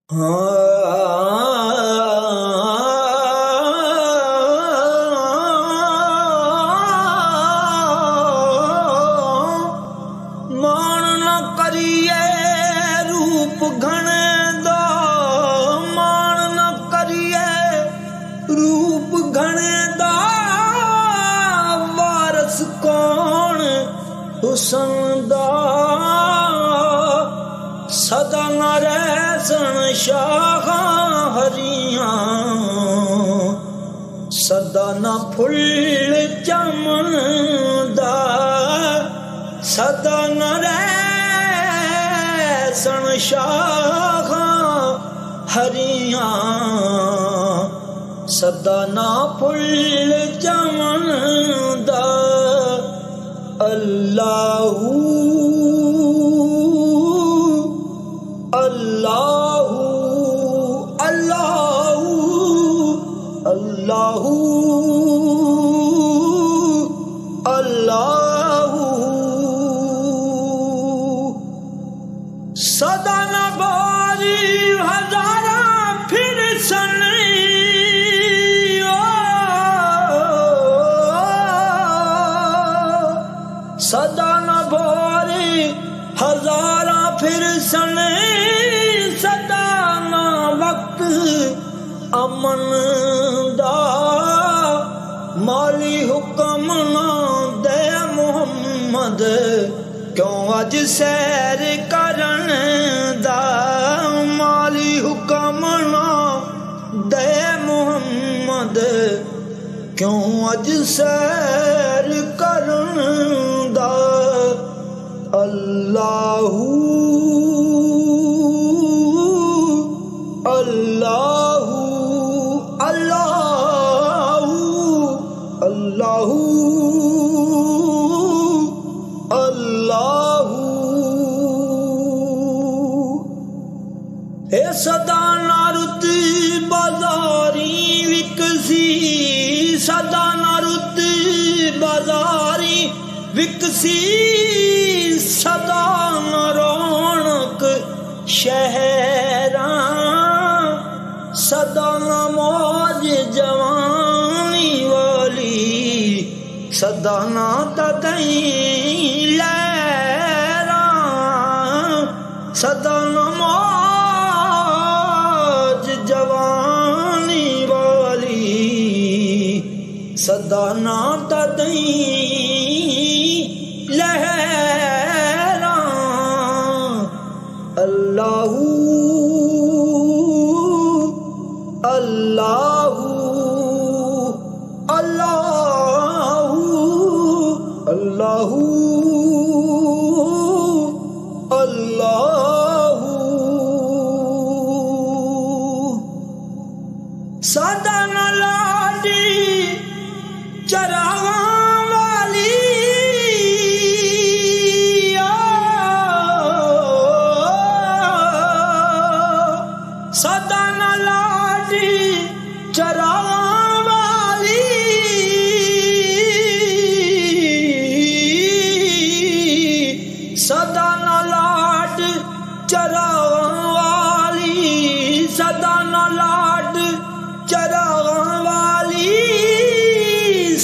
मान न करिए रूप घने दा, मान न करिए रूप घने दा, वारस कौन हुसन दा, सदा न रहसन शाह हरियां, सदा न फुल चमन दा, सदा न रहसन शाह हरियां, सदा न फुल चमन दा। अल्लाहू अल्लाहू अल्लाहू अल्लाहू अल्लाहू, सदा न बारी हजारा फिर सनी, सदा न बारी हजारा फिर सनी, सदा न वक्त अमन दा, माली हुक्म ना दे मुहम्मद, क्यों अज सैर करन दा, माली हुक्म ना दे मुहम्मद, क्यों अज सैर करन दा। अल्लाहू अल्लाहू अल्लाहू अल्लाहू अल्लाहू, हे सदा न रुत बाजारी विकसी, सदा न रुत बाजारी विकसी, सदा न रौनक शहरां, सदा न मौज जवानी वाली, सदा न तदई लहरां, सदा न मौज जवानी वाली, सदा न तदई लहरां। अल्लाहू अल्लाहू अल्लाहू अल्लाहू अल्लाहू, सदा न लाडी चरावा वाली, सदा न लाडी चरावा वाली, सदा न लाड चरावा वाली, सदा न लाड चरावा वाली,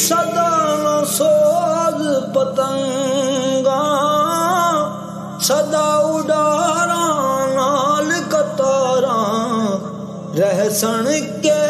सदा न सोज पतंगा, सदा उडारा नाल कतारा रहसन के